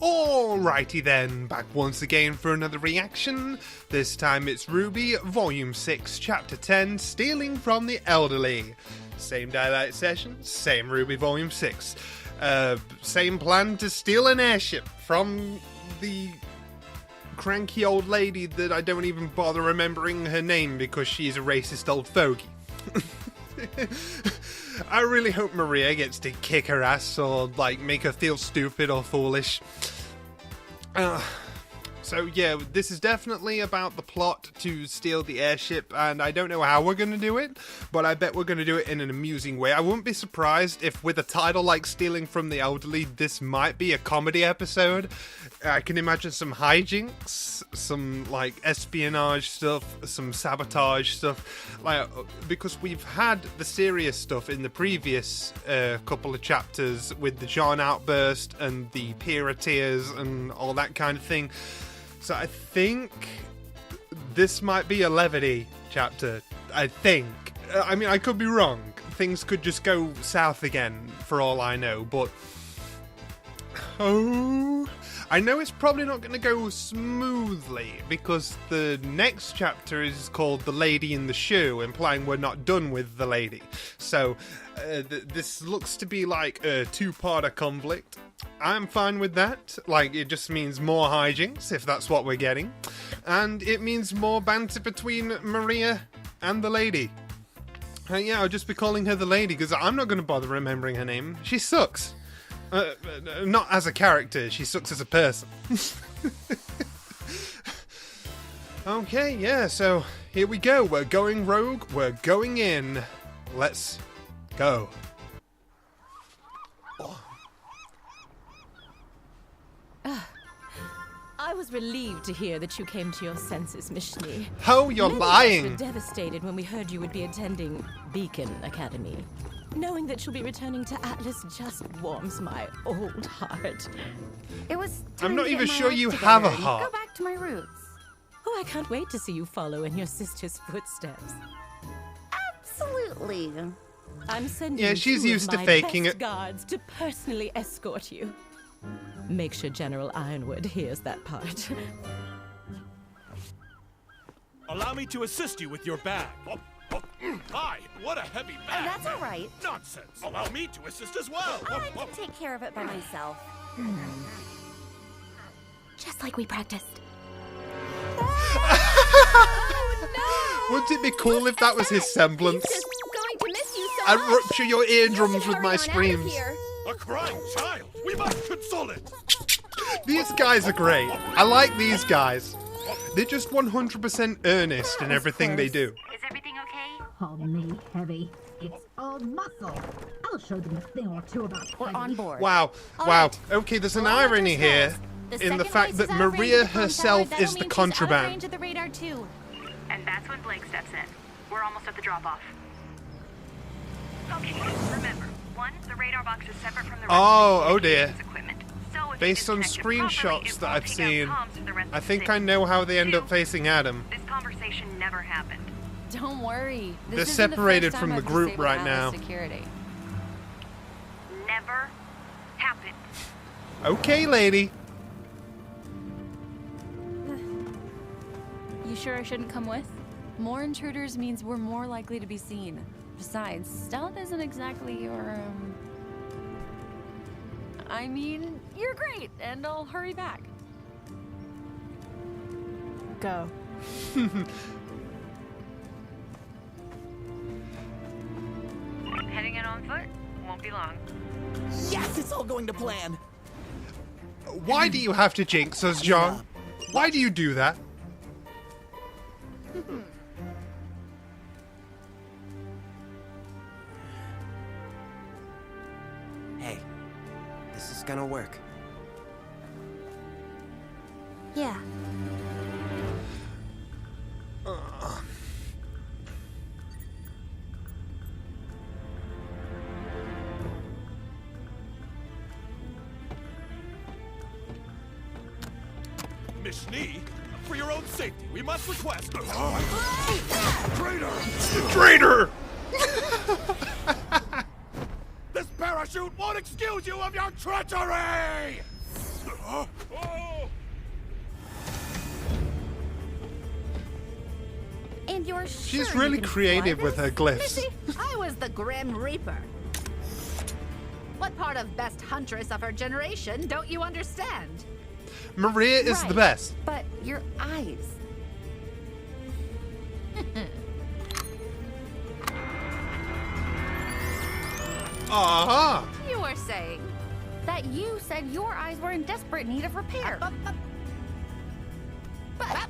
Alrighty then, back once again for another reaction. This time it's RWBY, Volume 6, Chapter 10, Stealing from the Elderly. Same daylight session, same RWBY Volume 6. Same plan to steal an airship from the cranky old lady that I don't even bother remembering her name because she's a racist old fogey. I really hope Maria gets to kick her ass or, like, make her feel stupid or foolish. So yeah, this is definitely about the plot to steal the airship, and I don't know how we're going to do it, but I bet we're going to do it in an amusing way. I wouldn't be surprised if with a title like Stealing from the Elderly, this might be a comedy episode. I can imagine some hijinks, some like espionage stuff, some sabotage stuff, like, because we've had the serious stuff in the previous couple of chapters with the John outburst and the Pier of Tears and all that kind of thing. So I think this might be a levity chapter, I think. I mean, I could be wrong. Things could just go south again, for all I know, but... Oh... I know it's probably not going to go smoothly, because the next chapter is called The Lady in the Shoe, implying we're not done with the lady. So, this looks to be like a two-parter conflict. I'm fine with that. Like, it just means more hijinks, if that's what we're getting. And it means more banter between Maria and the lady. Yeah, I'll just be calling her the lady, because I'm not going to bother remembering her name. She sucks. Not as a character, she sucks as a person. Okay, yeah, so here we go. We're going rogue, we're going in. Let's go. I was relieved to hear that you came to your senses, Mishni. Oh, you're lying. We were devastated when we heard you would be attending Beacon Academy. Knowing that you'll be returning to Atlas just warms my old heart. It was. I'm not even sure you have a Go heart. back to my roots. Oh, I can't wait to see you follow in your sister's footsteps. Absolutely. I'm sending Yeah, she's two used of to my faking best it. guards to personally escort you. Make sure General Ironwood hears that part. Allow me to assist you with your bag. Hi, what a heavy bag. That's all right. Nonsense. Allow me to assist as well. I can take care of it by myself. Just like we practiced. Wouldn't it be cool if that was his semblance? He's just going to miss you so I'd much. rupture your eardrums with Hurry my on out of screams. here. A crying child. We must console it. These guys are great. I like these guys. They're just 100% earnest in everything they do. Is everything okay? Call me heavy. It's all muscle. I'll show them a thing or two about We're on board. Wow, All wow. right. Okay, there's an All out irony those here hills. in the fact that Maria herself is the contraband. Range of the radar too. And that's when Blake steps in. We're almost at the drop-off. Okay, remember, one, the radar box is separate from the rest Oh, of oh the dear. communications equipment. So if Based you on disconnect it properly, screenshots it that won't I've take out seen, comms to the rest I of the think city. I know how they end up Two, facing Adam. This conversation never happened. Don't worry. This They're isn't separated the first from time the I've group disabled right now. Atlas Security. Never happened. Okay, lady. You sure I shouldn't come with? More intruders means we're more likely to be seen. Besides, stealth isn't exactly your, I mean, you're great, and I'll hurry back. Go. Heading in on foot? Won't be long. Yes, it's all going to plan. Why do you have to jinx us, John? Why do you do that? Hey, this is gonna work. Yeah. Mishni, for your own safety, we must request. Traitor! Traitor! This parachute won't excuse you of your treachery! You're sure She's you really can creative fly with her this? glyphs. Missy, I was the Grim Reaper. What part of best huntress of her generation don't you understand? Maria is the Right, best. But your eyes. Aha! You were saying. That you said your eyes were in desperate need of repair. But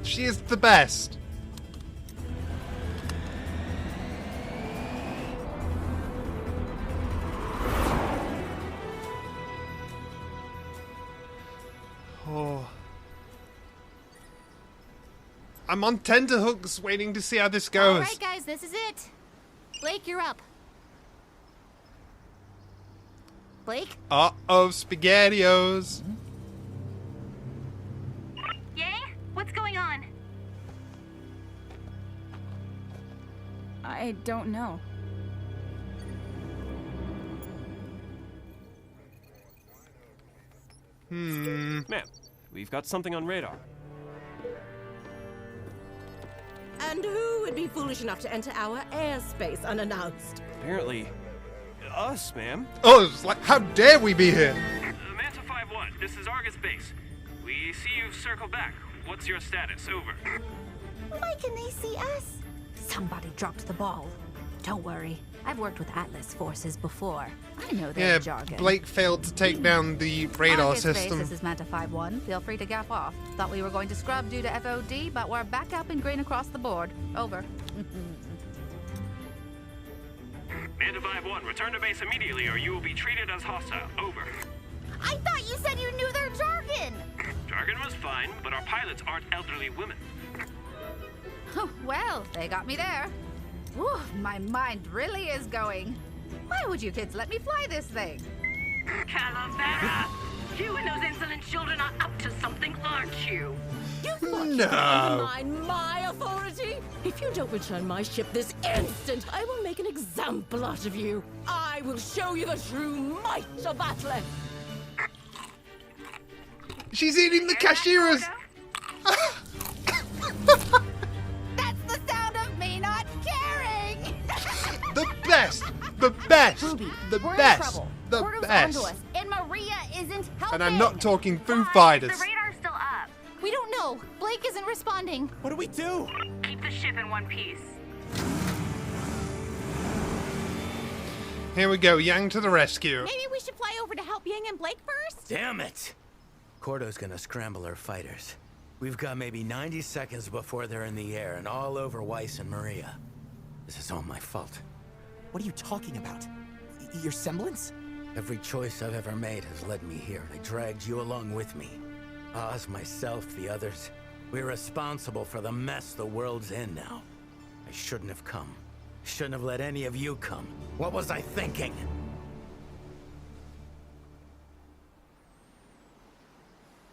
She is the best. Oh. I'm on tenterhooks waiting to see how this goes. all right, guys, this is it. Blake, you're up. Blake? Uh-oh, SpaghettiOs. Yang? What's going on? I don't know. Hmm. Ma'am, we've got something on radar. And who would be foolish enough to enter our airspace unannounced? Apparently, us, ma'am. Oh, it's like, how dare we be here? Manta 5-1, this is Argus Base. We see you've circled back. What's your status? Over. Why can they see us? Somebody dropped the ball. Don't worry. I've worked with Atlas forces before. I know their Yeah, jargon. Blake failed to take down the radar Argus Base, system. this is Manta 5-1. Feel free to gap off. Thought we were going to scrub due to FOD, but we're back up and green across the board. Over. Manta 5-1, return to base immediately or you will be treated as hostile. Over. I thought you said you knew their jargon. Jargon was fine, but our pilots aren't elderly women. Well, they got me there. Whew, my mind really is going. Why would you kids let me fly this thing? Calavera! You and those insolent children are up to something, aren't you? You thought you could undermine my authority? If you don't return my ship this instant, I will make an example out of you. I will show you the true might of Atlas. She's eating the cashews. That's the sound of me not caring! The best. The best. Ruby, The we're in best. trouble. The Portal's best. onto us, and Maria isn't helping. And I'm not talking Foo Why? Fighters. The radar's still up. We don't know. Blake isn't responding. What do we do? Keep the ship in one piece. Here we go, Yang to the rescue. Maybe we should fly over to help Yang and Blake first? Damn it! Cordo's gonna scramble her fighters. We've got maybe 90 seconds before they're in the air and all over Weiss and Maria. This is all my fault. What are you talking about? Your semblance? Every choice I've ever made has led me here. I dragged you along with me. Oz, myself, the others. We're responsible for the mess the world's in now. I shouldn't have come. Shouldn't have let any of you come. What was I thinking?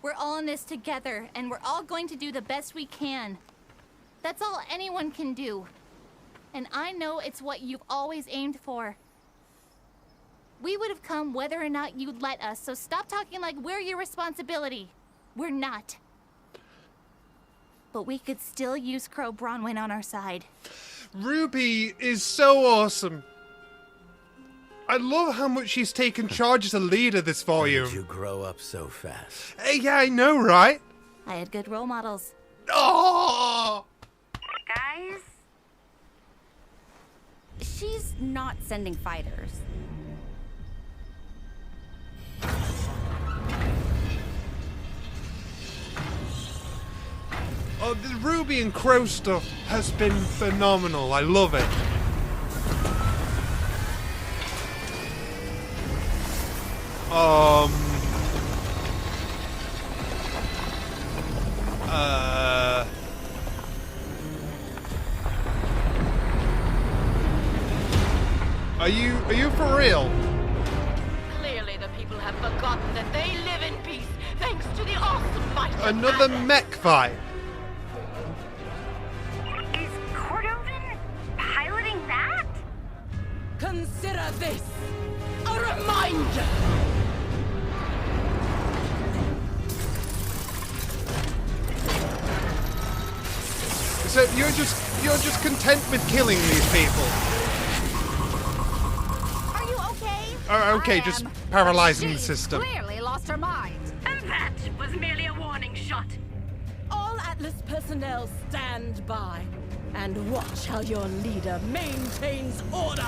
We're all in this together, and we're all going to do the best we can. That's all anyone can do. And I know it's what you've always aimed for. We would have come whether or not you'd let us, so stop talking like we're your responsibility. We're not. But we could still use Crow Bronwyn on our side. Ruby is so awesome. I love how much she's taken charge as a leader this How did volume. you grow up so fast? Hey, yeah, I know, right? I had good role models. Oh! Guys? She's not sending fighters. Oh, the Ruby and Crow stuff has been phenomenal. I love it. Are you for real? Clearly the people have forgotten that they live in peace thanks to the awesome might of Another Atlas. mech fight. Is Cordovin piloting that? Consider this a reminder. So you're just content with killing these people. Are you okay? Okay, just paralyzing the system. Clearly lost her mind. And that was merely a warning shot. All Atlas personnel stand by and watch how your leader maintains order.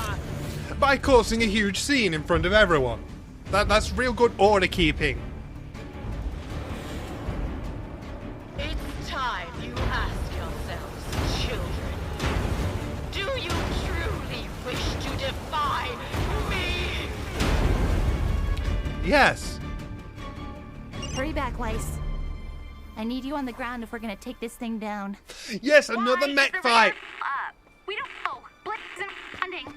By causing a huge scene in front of everyone. That's real good order keeping. It's time you ask yourselves, children. Do you truly wish to defy me? Yes. Hurry back, Lice. I need you on the ground if we're gonna take this thing down. Yes, another mech fight. We don't know. Blitz isn't funding.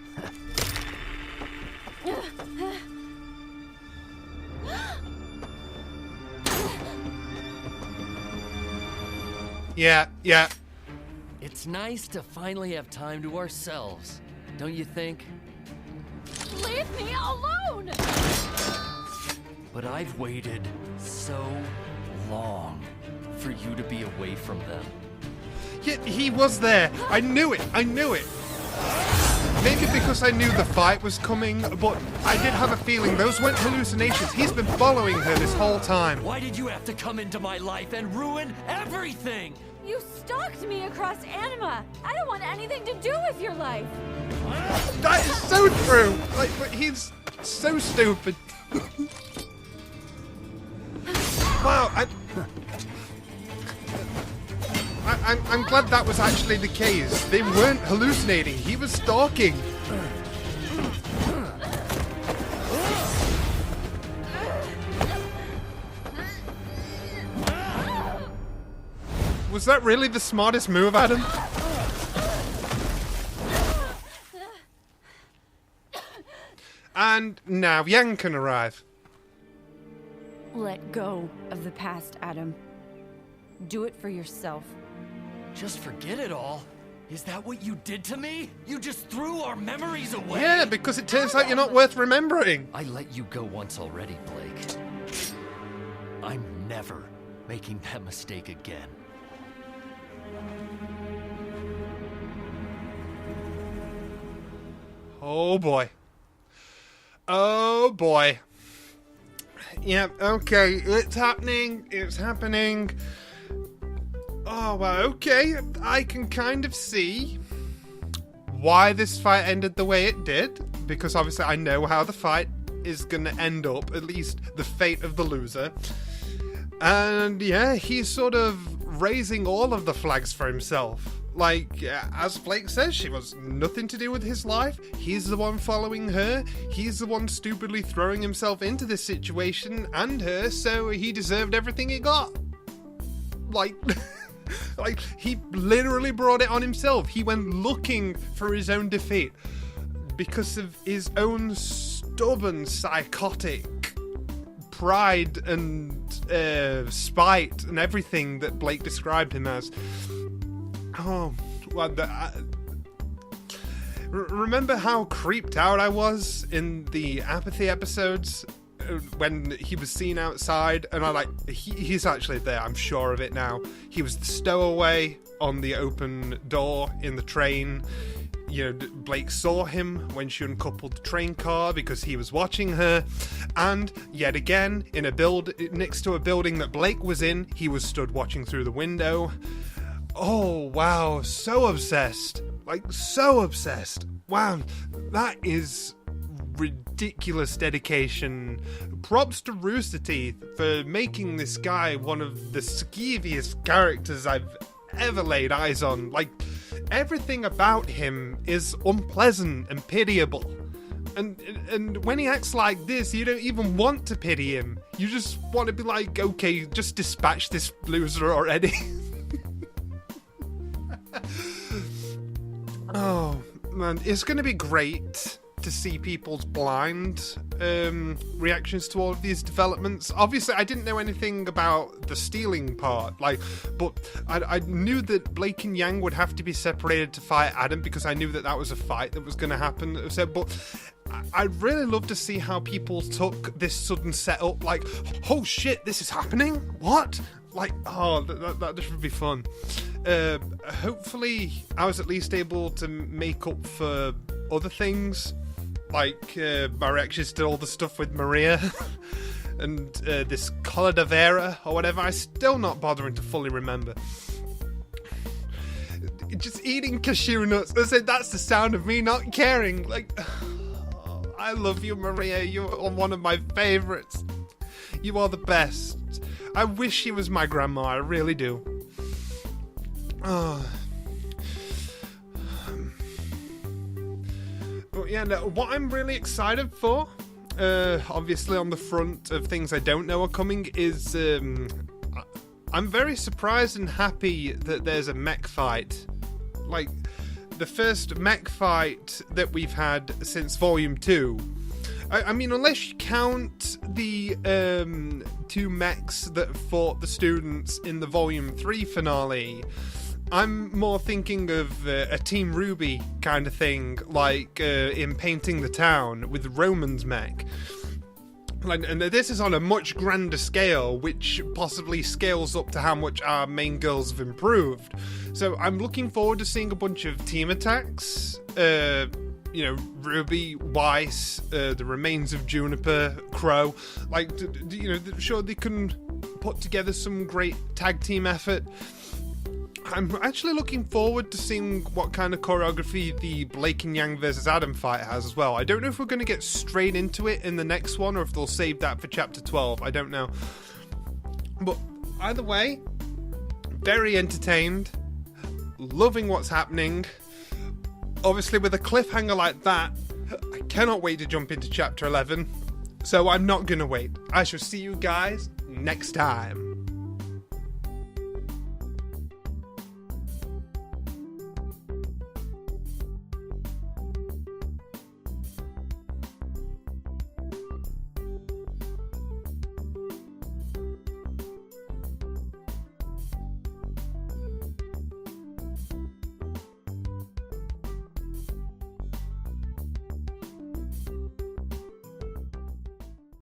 Yeah. It's nice to finally have time to ourselves, don't you think? Leave me alone! But I've waited so long for you to be away from them. He was there. I knew it. Maybe because I knew the fight was coming, but I did have a feeling those weren't hallucinations. He's been following her this whole time. Why did you have to come into my life and ruin everything? You stalked me across Anima. I don't want anything to do with your life. That is so true. Like, but he's so stupid. Wow, I'm glad that was actually the case. They weren't hallucinating. He was stalking. Was that really the smartest move, Adam? And now Yang can arrive. Let go of the past, Adam. Do it for yourself. Just forget it all? Is that what you did to me? You just threw our memories away? Yeah, because it turns out you're not worth remembering. I let you go once already, Blake. I'm never making that mistake again. Oh boy. Oh boy. Yeah, okay, it's happening. Oh, well, okay, I can kind of see why this fight ended the way it did, because obviously I know how the fight is gonna end up, at least the fate of the loser. And yeah, he's sort of raising all of the flags for himself. Like, as Blake says, she was nothing to do with his life. He's the one following her. He's the one stupidly throwing himself into this situation and her, so he deserved everything he got. Like, like, he literally brought it on himself. He went looking for his own defeat because of his own stubborn, psychotic pride and spite and everything that Blake described him as. Oh, well, remember how creeped out I was in the Apathy episodes when he was seen outside, and I he's actually there, I'm sure of it now. He was the stowaway on the open door in the train. You know, Blake saw him when she uncoupled the train car because he was watching her, and yet again, in a next to a building that Blake was in, he was stood watching through the window. Oh, wow, so obsessed. Like, so obsessed. Wow, that is ridiculous dedication. Props to Rooster Teeth for making this guy one of the skeeviest characters I've ever laid eyes on. Like, everything about him is unpleasant and pitiable. And when he acts like this, you don't even want to pity him. You just want to be like, okay, just dispatch this loser already. Oh, man, it's going to be great to see people's blind reactions to all of these developments. Obviously, I didn't know anything about the stealing part, but I knew that Blake and Yang would have to be separated to fight Adam because I knew that was a fight that was going to happen. So, but I'd really love to see how people took this sudden setup, like, oh shit, this is happening? What? Like, oh, that just would be fun. Hopefully I was at least able to make up for other things, like my reactions to all the stuff with Maria and this Cola de Vera or whatever. I'm still not bothering to fully remember. Just eating cashew nuts. I said that's the sound of me not caring. Like, oh, I love you, Maria. You're one of my favorites. You are the best. I wish she was my grandma. I really do. Oh. But yeah, no, what I'm really excited for, obviously on the front of things I don't know are coming, is I'm very surprised and happy that there's a mech fight. Like, the first mech fight that we've had since Volume 2. I mean, unless you count the 2 mechs that fought the students in the Volume 3 finale, I'm more thinking of a Team RWBY kind of thing, like in Painting the Town with Roman's mech. And this is on a much grander scale, which possibly scales up to how much our main girls have improved. So I'm looking forward to seeing a bunch of team attacks. You know, Ruby, Weiss, the remains of Juniper, Crow. Like, you know, sure, they can put together some great tag team effort. I'm actually looking forward to seeing what kind of choreography the Blake and Yang versus Adam fight has as well. I don't know if we're going to get straight into it in the next one or if they'll save that for Chapter 12. I don't know. But either way, very entertained, loving what's happening. Obviously, with a cliffhanger like that, I cannot wait to jump into Chapter 11. So I'm not going to wait. I shall see you guys next time.